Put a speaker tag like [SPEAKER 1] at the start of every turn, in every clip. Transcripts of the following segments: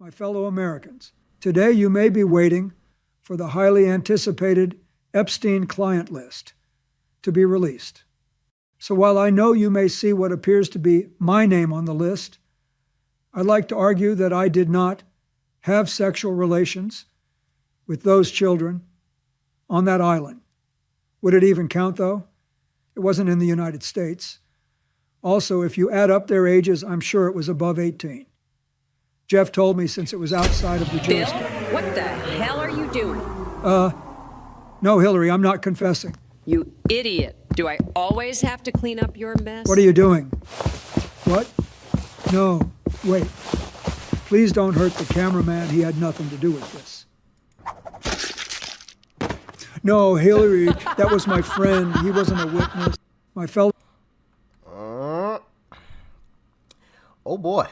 [SPEAKER 1] My fellow Americans, today you may be waiting for the highly anticipated Epstein client list to be released. So while I know you may see what appears to be my name on the list, I'd like to argue that I did not have sexual relations with those children on that island. Would it even count, though? It wasn't in the United States. Also, if you add up their ages, I'm sure it was above 18. Jeff told me since it was outside of the jurisdiction.
[SPEAKER 2] Bill, what the hell are you doing?
[SPEAKER 1] No, Hillary, I'm not confessing.
[SPEAKER 2] You idiot. Do I always have to clean up your mess?
[SPEAKER 1] What are you doing? What? No, wait. Please don't hurt the cameraman. He had nothing to do with this. No, Hillary, that was my friend. He wasn't a witness. My fellow...
[SPEAKER 3] Oh, boy.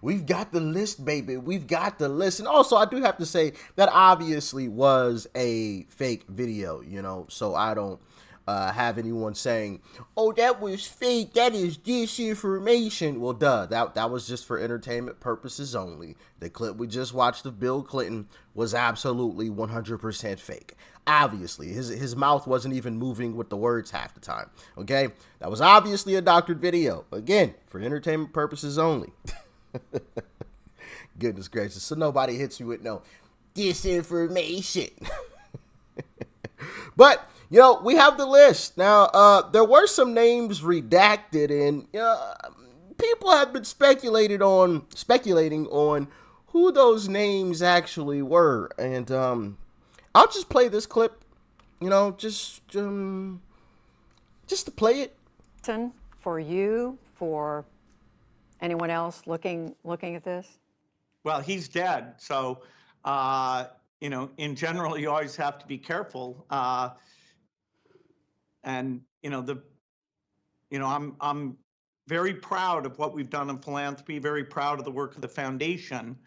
[SPEAKER 3] We've got the list, baby. We've got the list. And also, I do have to say that obviously was a fake video, you know, so I don't have anyone saying, oh, that was fake, that is disinformation. Well, duh, that was just for entertainment purposes only. The clip we just watched of Bill Clinton was absolutely 100% fake. Obviously, his mouth wasn't even moving with the words half the time, okay? That was obviously a doctored video. Again, for entertainment purposes only. Goodness gracious, so nobody hits me with no disinformation. But, you know, we have the list. Now, there were some names redacted, and people have been speculating on who those names actually were. And I'll just play this clip, you know, just to play it.
[SPEAKER 4] For you, for anyone else looking at this?
[SPEAKER 5] Well, he's dead, so you know, in general, you always have to be careful. And you know, I'm very proud of what we've done in philanthropy. Very proud of the work of the foundation.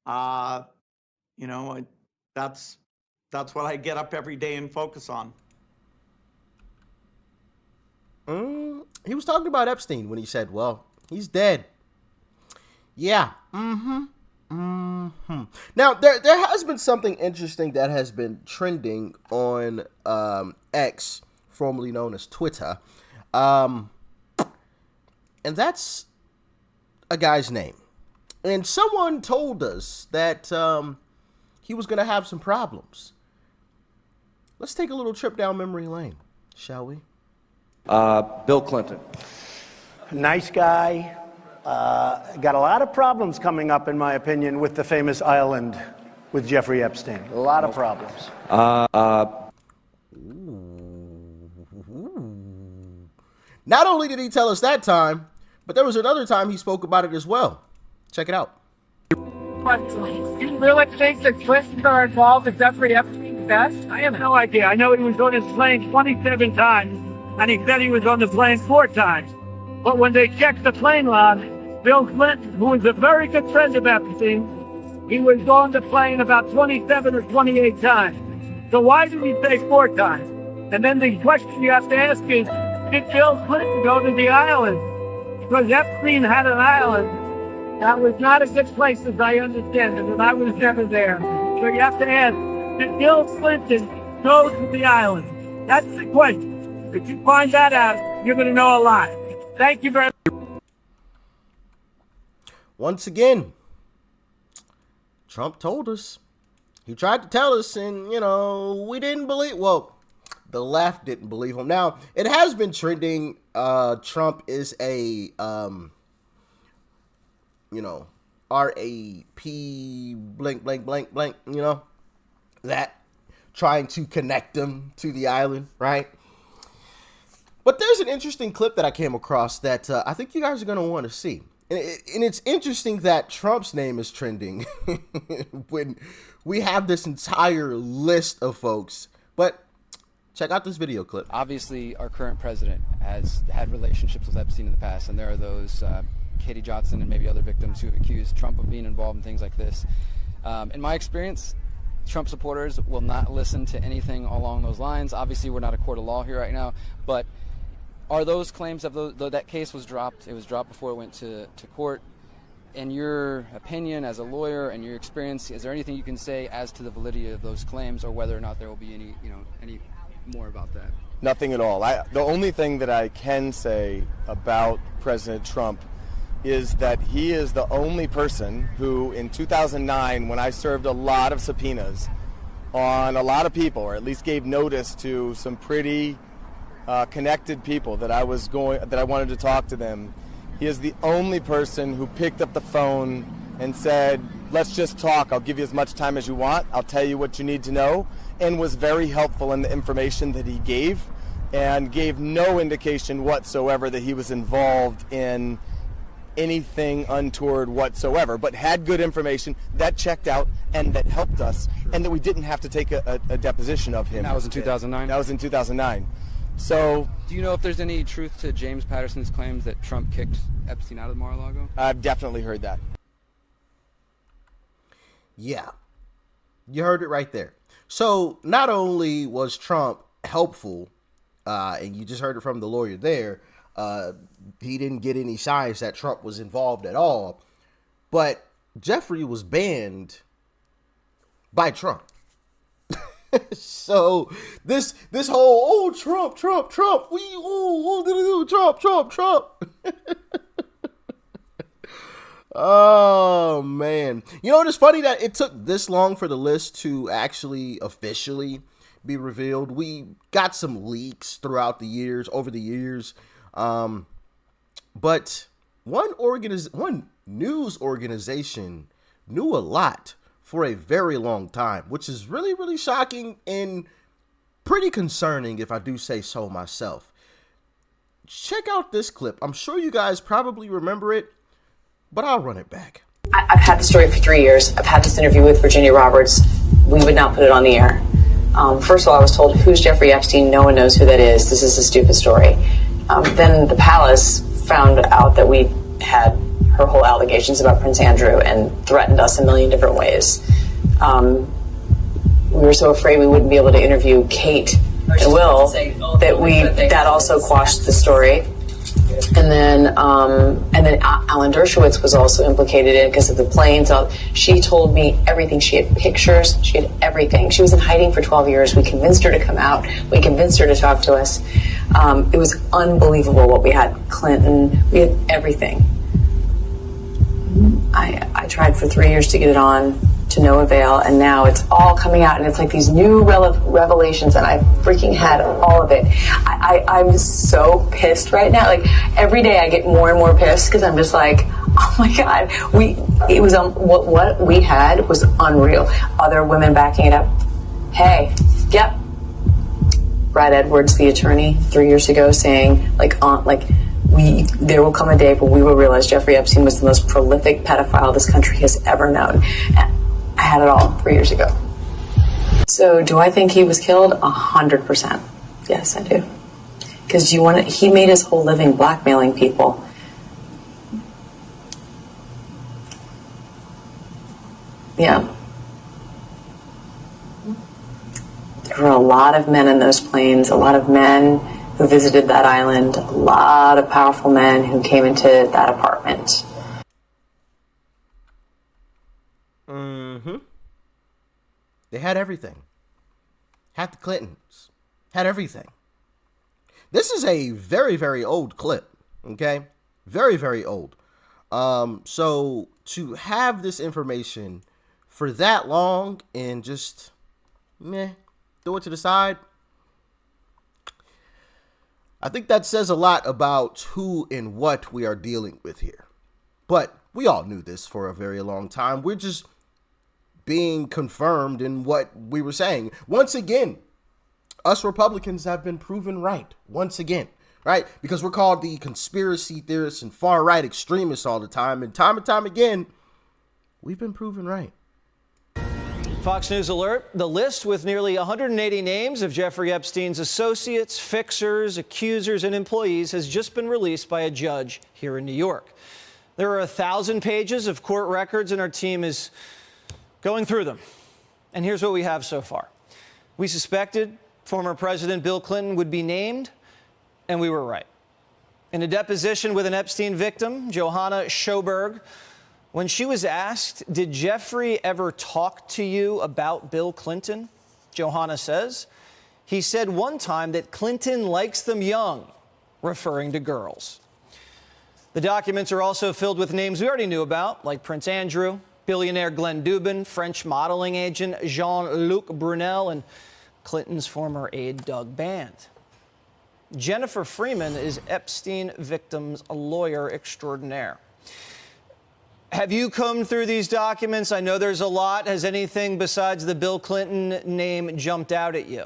[SPEAKER 5] You know, that's what I get up every day and focus on.
[SPEAKER 3] He was talking about Epstein when he said, well, he's dead. Yeah. Now, there has been something interesting that has been trending on X, formerly known as Twitter. And that's a guy's name. And someone told us that he was going to have some problems. Let's take a little trip down memory lane, shall we?
[SPEAKER 6] Bill Clinton.
[SPEAKER 7] Nice guy. Got a lot of problems coming up, in my opinion, with the famous island with Jeffrey Epstein. A lot of problems.
[SPEAKER 3] Not only did he tell us that time, but there was another time he spoke about it as well. Check it out.
[SPEAKER 8] Do you really think the Clintons are involved with Jeffrey Epstein's death? I have no idea. I know he was on his plane 27 times, and he said he was on the plane 4 times. But when they checked the plane log, Bill Clinton, who was a very good friend of Epstein, he was on the plane about 27 or 28 times. So why did he say 4 times? And then the question you have to ask is, did Bill Clinton go to the island? Because Epstein had an island that was not a good place, as I understand it, and I was never there. So you have to ask, did Bill Clinton go to the island? That's the question. If you find that out, you're going to know a lot. Thank you very much.
[SPEAKER 3] Once again, Trump told us. He tried to tell us, and, you know, we didn't believe. Well, the left didn't believe him. Now, it has been trending. Trump is a, you know, R.A.P. blank, blank, blank, blank, you know, that trying to connect them to the island, right? But there's an interesting clip that I came across that I think you guys are going to want to see. And it's interesting that Trump's name is trending when we have this entire list of folks. But check out this video clip.
[SPEAKER 9] Obviously, our current president has had relationships with Epstein in the past, and there are those Katie Johnson and maybe other victims who have accused Trump of being involved in things like this. In my experience, Trump supporters will not listen to anything along those lines. Obviously, we're not a court of law here right now, but are those claims of that case was dropped? It was dropped before it went to court. in your opinion, as a lawyer and your experience, is there anything you can say as to the validity of those claims, or whether or not there will be any more about that?
[SPEAKER 10] Nothing at all. The only thing that I can say about President Trump is that he is the only person who, in 2009, when I served a lot of subpoenas on a lot of people, or at least gave notice to some pretty connected people that I wanted to talk to them, he is the only person who picked up the phone and said, let's just talk. I'll give you as much time as you want. I'll tell you what you need to know, and was very helpful in the information that he gave, and gave no indication whatsoever that he was involved in anything untoward whatsoever, but had good information that checked out and that helped us, and that we didn't have to take a deposition of him.
[SPEAKER 9] That was in 2009?
[SPEAKER 10] That was in 2009. So,
[SPEAKER 9] do you know if there's any truth to James Patterson's claims that Trump kicked Epstein out of Mar-a-Lago?
[SPEAKER 10] I've definitely heard that.
[SPEAKER 3] Yeah, you heard it right there. So not only was Trump helpful, and you just heard it from the lawyer there, he didn't get any signs that Trump was involved at all, but Jeffrey was banned by Trump. So this whole Trump, Trump, oh man, you know, it's funny that it took this long for the list to actually officially be revealed. We got some leaks over the years, but one news organization knew a lot for a very long time, which is really, really shocking and pretty concerning, if I do say so myself. Check out this clip. I'm sure you guys probably remember it, but I'll run it back.
[SPEAKER 11] I've had the story for 3 years. I've had this interview with Virginia Roberts. We would not put it on the air. First of all, I was told, who's Jeffrey Epstein? No one knows who that is. This is a stupid story. Then the palace found out that we had her whole allegations about Prince Andrew and threatened us a million different ways. We were so afraid we wouldn't be able to interview Kate and Will that also quashed the story. And then Alan Dershowitz was also implicated in it because of the planes. She told me everything. She had pictures. She had everything. She was in hiding for 12 years. We convinced her to come out. We convinced her to talk to us. It was unbelievable what we had. Clinton, we had everything. I tried for 3 years to get it on, to no avail, and now it's all coming out, and it's like these new revelations, and I freaking had all of it. I'm so pissed right now. Like, every day I get more and more pissed because I'm just like, oh my God, what we had was unreal. Other women backing it up. Hey, yep. Brad Edwards, the attorney, 3 years ago, saying there will come a day when we will realize Jeffrey Epstein was the most prolific pedophile this country has ever known. I had it all 3 years ago. So do I think he was killed? 100%. Yes, I do. Because he made his whole living blackmailing people. Yeah. There were a lot of men in those planes, a lot of men who visited that island, a lot of powerful men who came into that apartment.
[SPEAKER 3] They had everything. Had the Clintons. Had everything. This is a very, very old clip. Okay? Very, very old. So to have this information for that long and just throw it to the side, I think that says a lot about who and what we are dealing with here. But we all knew this for a very long time. We're just being confirmed in what we were saying. Once again, us Republicans have been proven right. Once again, right? Because we're called the conspiracy theorists and far-right extremists all the time. And time again, we've been proven right.
[SPEAKER 12] Fox News alert. The list with nearly 180 names of Jeffrey Epstein's associates, fixers, accusers, and employees has just been released by a judge here in New York. There are 1,000 pages of court records, and our team is going through them. And here's what we have so far. We suspected former President Bill Clinton would be named, and we were right. In a deposition with an Epstein victim, Johanna Schoberg When she was asked, did Jeffrey ever talk to you about Bill Clinton? Johanna says, he said one time that Clinton likes them young, referring to girls. The documents are also filled with names we already knew about, like Prince Andrew, billionaire Glenn Dubin, French modeling agent Jean-Luc Brunel, and Clinton's former aide Doug Band. Jennifer Freeman is Epstein victim's lawyer extraordinaire. Have you combed through these documents? I know there's a lot. Has anything besides the Bill Clinton name jumped out at you?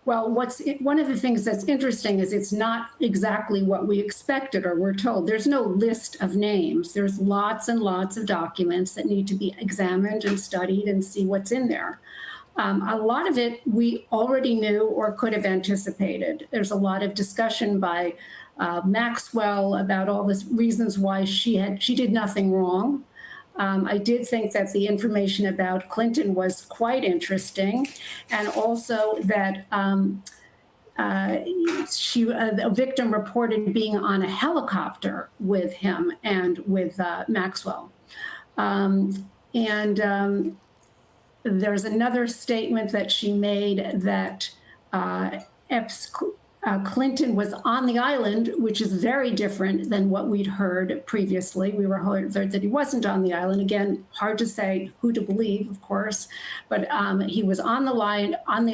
[SPEAKER 13] Well, one of the things that's interesting is it's not exactly what we expected or we're told. There's no list of names. There's lots and lots of documents that need to be examined and studied and see what's in there. A lot of it we already knew or could have anticipated. There's a lot of discussion by Maxwell about all the reasons why she did nothing wrong. I did think that the information about Clinton was quite interesting, and also that the victim reported being on a helicopter with him and with Maxwell. There's another statement that she made that Clinton was on the island, which is very different than what we'd heard previously. We were heard that he wasn't on the island. Again, hard to say who to believe, of course, but he was on the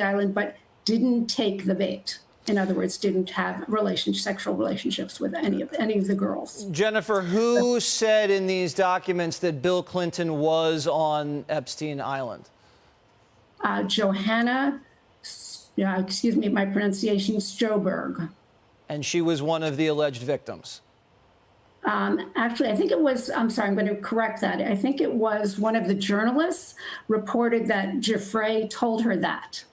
[SPEAKER 13] island, but didn't take the bait. In other words, didn't have sexual relationships with any of the girls.
[SPEAKER 12] Jennifer, who said in these documents that Bill Clinton was on Epstein Island?
[SPEAKER 13] Johanna, excuse me, my pronunciation, Sjoberg.
[SPEAKER 12] And she was one of the alleged victims?
[SPEAKER 13] Actually, I think it was, I'm sorry, I'm going to correct that. I think it was one of the journalists reported that Jeffrey told her that.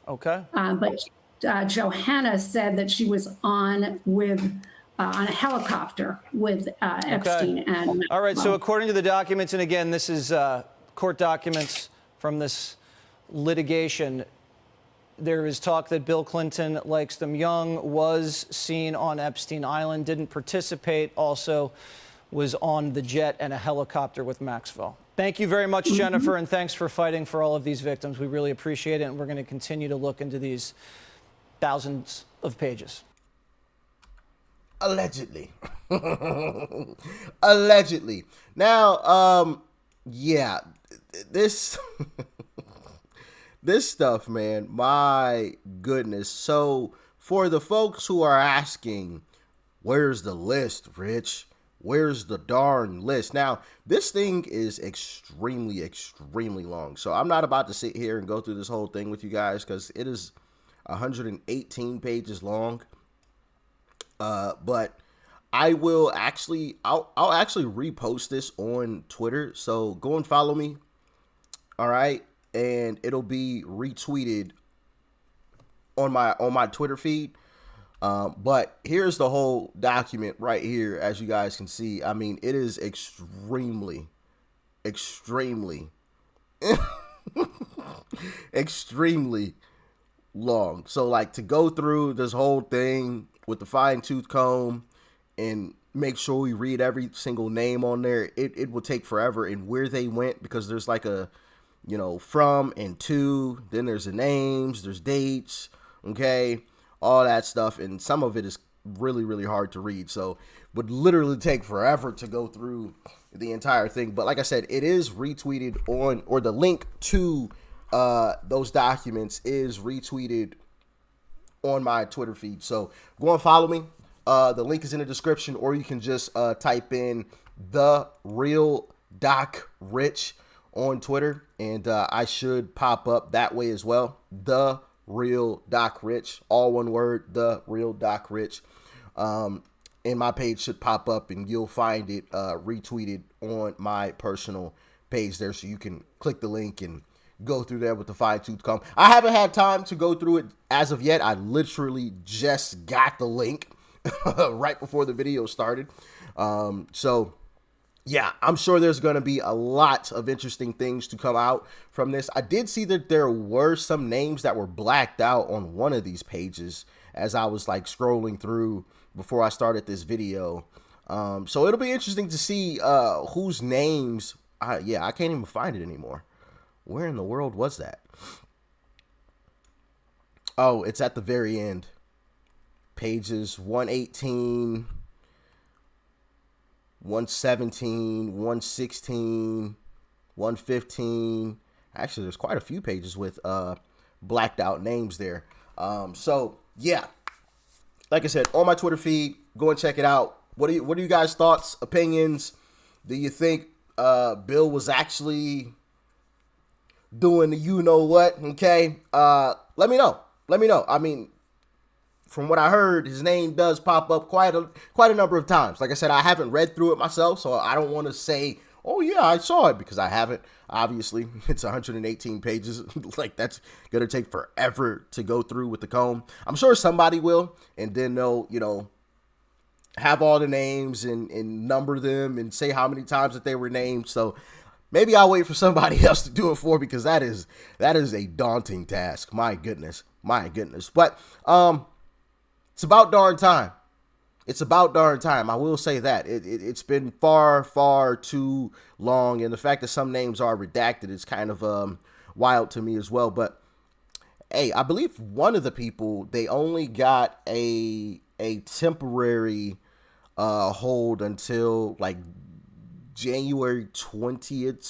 [SPEAKER 12] Okay.
[SPEAKER 13] But Johanna said that she was on a helicopter with Epstein.
[SPEAKER 12] Okay.
[SPEAKER 13] And
[SPEAKER 12] all right, so according to the documents, and again, this is court documents from this litigation, there is talk that Bill Clinton likes them young, was seen on Epstein Island, didn't participate, also was on the jet and a helicopter with Maxwell. Thank you very much, Jennifer, and thanks for fighting for all of these victims. We really appreciate it, and we're going to continue to look into these thousands of pages.
[SPEAKER 3] Allegedly. Allegedly. Now, yeah, this... This stuff, man, my goodness. So for the folks who are asking, where's the list, Rich? Where's the darn list? Now, this thing is extremely, extremely long. So I'm not about to sit here and go through this whole thing with you guys because it is 118 pages long. But I will actually, I'll actually repost this on Twitter. So go and follow me. All right. And it'll be retweeted on my Twitter feed. But here's the whole document right here, as you guys can see. I mean, it is extremely, extremely, extremely long. So, like, to go through this whole thing with the fine-tooth comb and make sure we read every single name on there, it will take forever. And where they went, because there's like a, you know, from and to, then there's the names, there's dates, okay, all that stuff. And some of it is really, really hard to read. So would literally take forever to go through the entire thing. But like I said, it is retweeted on, or the link to those documents is retweeted on my Twitter feed. So go and follow me. The link is in the description, or you can just type in The Real Doc Rich on Twitter, and I should pop up that way as well. The Real Doc Rich, all one word, The Real Doc Rich. And my page should pop up, and you'll find it retweeted on my personal page there, so you can click the link and go through there with the fine-tooth comb. I haven't had time to go through it as of yet. I literally just got the link right before the video started. So yeah, I'm sure there's going to be a lot of interesting things to come out from this. I did see that there were some names that were blacked out on one of these pages as I was like scrolling through before I started this video. So it'll be interesting to see whose names. I can't even find it anymore. Where in the world was that? Oh, it's at the very end. Pages 118, 117, 116, 115. Actually, there's quite a few pages with blacked out names there. So yeah, like I said, on my Twitter feed, go and check it out. What are you guys' thoughts, opinions? Do you think Bill was actually doing the you know what? Okay, let me know. I mean, from what I heard, his name does pop up quite a number of times. Like I said, I haven't read through it myself, so I don't want to say, oh yeah, I saw it, because I haven't. Obviously, it's 118 pages. Like, that's gonna take forever to go through with the comb. I'm sure somebody will, and then they'll, have all the names and number them and say how many times that they were named. So maybe I'll wait for somebody else to do it for me, because that is a daunting task. My goodness. But it's about darn time. I will say that it's been far too long, and the fact that some names are redacted is kind of wild to me as well. But hey, I believe one of the people, they only got a temporary hold until like January 20th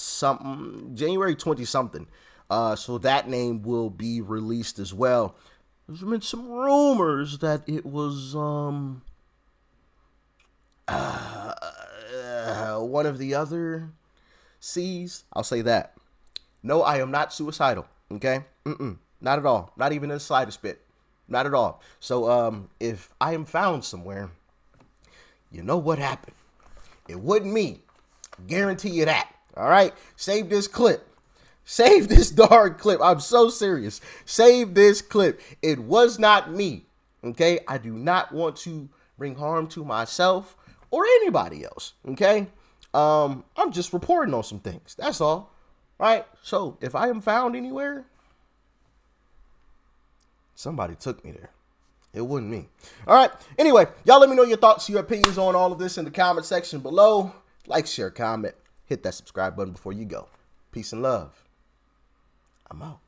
[SPEAKER 3] something. So that name will be released as well. There's been some rumors that it was one of the other C's. I'll say that. No, I am not suicidal. Okay? Not at all. Not even in the slightest bit. Not at all. So if I am found somewhere, you know what happened. It wasn't me. Guarantee you that. All right? Save this clip. Save this darn clip. I'm so serious. Save this clip. It was not me. Okay? I do not want to bring harm to myself or anybody else. Okay? I'm just reporting on some things. That's all. Right? So if I am found anywhere, somebody took me there. It wasn't me. All right. Anyway, y'all let me know your thoughts, your opinions on all of this in the comment section below. Like, share, comment. Hit that subscribe button before you go. Peace and love. I'm out.